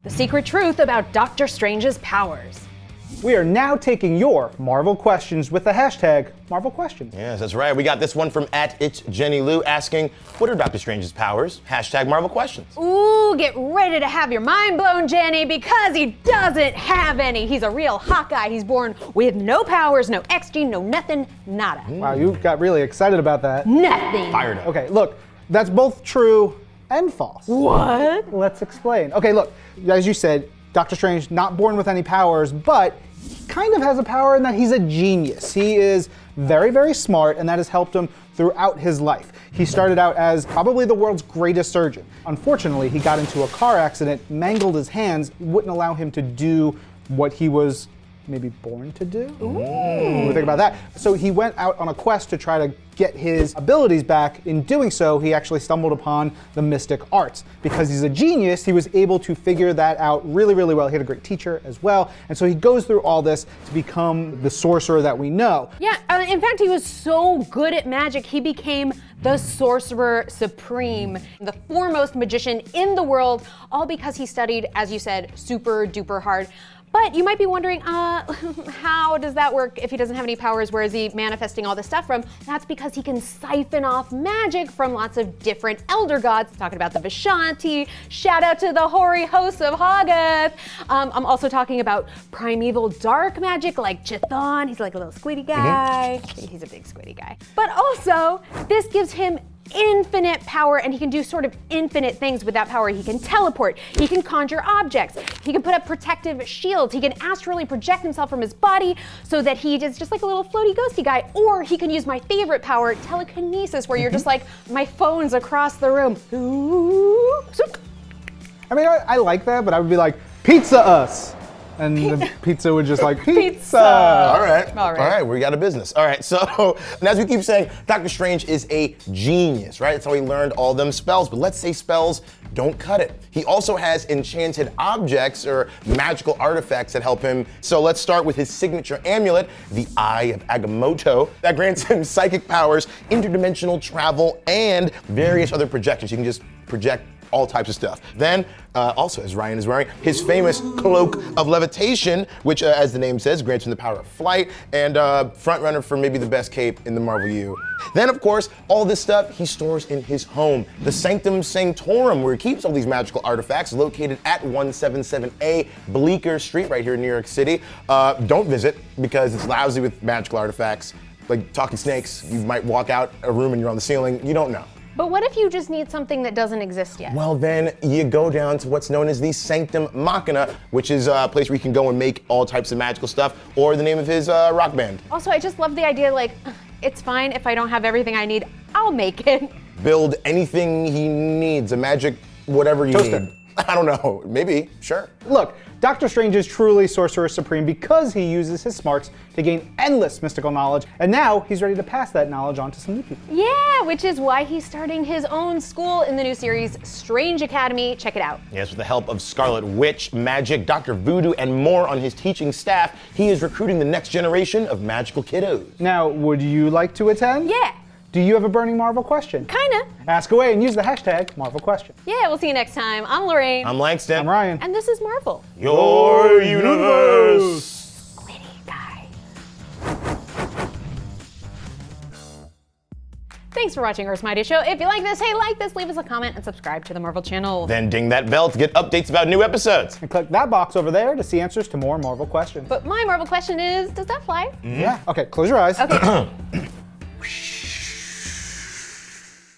The secret truth about Doctor Strange's powers. We are now taking your Marvel questions with the hashtag Marvel Questions. Yes, that's right. We got this one from @It'sJennyLou asking, what are Doctor Strange's powers? Hashtag Marvel Questions. Ooh, get ready to have your mind blown, Jenny, because he doesn't have any. He's a real Hawkeye. He's born with no powers, no X gene, no nothing, nada. Wow, you got really excited about that. Nothing. Fired up. Okay, look, that's both true and false. What? Let's explain. Okay, look, as you said, Doctor Strange not born with any powers, but he kind of has a power in that he's a genius. He is very, very smart, and that has helped him throughout his life. He started out as probably the world's greatest surgeon. Unfortunately, he got into a car accident, mangled his hands, wouldn't allow him to do what he was maybe born to do? Ooh. Think about that. So he went out on a quest to try to get his abilities back. In doing so, he actually stumbled upon the mystic arts. Because he's a genius, he was able to figure that out really, really well. He had a great teacher as well. And so he goes through all this to become the sorcerer that we know. Yeah, in fact, he was so good at magic, he became the Sorcerer Supreme, the foremost magician in the world, all because he studied, as you said, super duper hard. But you might be wondering, how does that work if he doesn't have any powers? Where is he manifesting all this stuff from? That's because he can siphon off magic from lots of different elder gods. Talking about the Vishanti, shout out to the hoary hosts of Hoggoth. I'm also talking about primeval dark magic like Chthon. He's like a little squiddy guy. He's a big squiddy guy. But also, this gives him infinite power, and he can do sort of infinite things with that power. He can teleport, he can conjure objects, he can put up protective shields, he can astrally project himself from his body so that he is just like a little floaty ghosty guy, or he can use my favorite power, telekinesis, where you're just like, my phone's across the room. Ooh. I mean, I like that, but I would be like, pizza us. And the pizza would just like, pizza. All right, we got a business. All right, so, and as we keep saying, Doctor Strange is a genius, right? That's how he learned all them spells, but let's say spells don't cut it. He also has enchanted objects or magical artifacts that help him. So let's start with his signature amulet, the Eye of Agamotto, that grants him psychic powers, interdimensional travel, and various other projections. You can just project all types of stuff. Then, also as Ryan is wearing, his famous Cloak of Levitation, which as the name says, grants him the power of flight, and front runner for maybe the best cape in the Marvel U. Then of course, all this stuff he stores in his home, the Sanctum Sanctorum, where he keeps all these magical artifacts, located at 177A Bleecker Street right here in New York City. Don't visit, because it's lousy with magical artifacts. Like talking snakes, you might walk out a room and you're on the ceiling, you don't know. But what if you just need something that doesn't exist yet? Well, then you go down to what's known as the Sanctum Machina, which is a place where you can go and make all types of magical stuff, or the name of his rock band. Also, I just love the idea, like, it's fine if I don't have everything I need, I'll make it. Build anything he needs, a magic whatever you Toaster. need. I don't know, maybe, sure. Look, Doctor Strange is truly Sorcerer Supreme because he uses his smarts to gain endless mystical knowledge, and now he's ready to pass that knowledge on to some new people. Yeah, which is why he's starting his own school in the new series, Strange Academy. Check it out. Yes, with the help of Scarlet Witch, Magic, Dr. Voodoo, and more on his teaching staff, he is recruiting the next generation of magical kiddos. Now, would you like to attend? Yeah. Do you have a burning Marvel question? Kinda. Ask away and use the hashtag Marvel Question. Yeah, we'll see you next time. I'm Lorraine. I'm Langston. I'm Ryan. And this is Marvel. Your universe. Squiddy guy. Thanks for watching Earth's Mightiest Show. If you like this, hey, like this, leave us a comment, and subscribe to the Marvel channel. Then ding that bell to get updates about new episodes. And click that box over there to see answers to more Marvel questions. But my Marvel question is, does that fly? Yeah. Okay, close your eyes. Okay.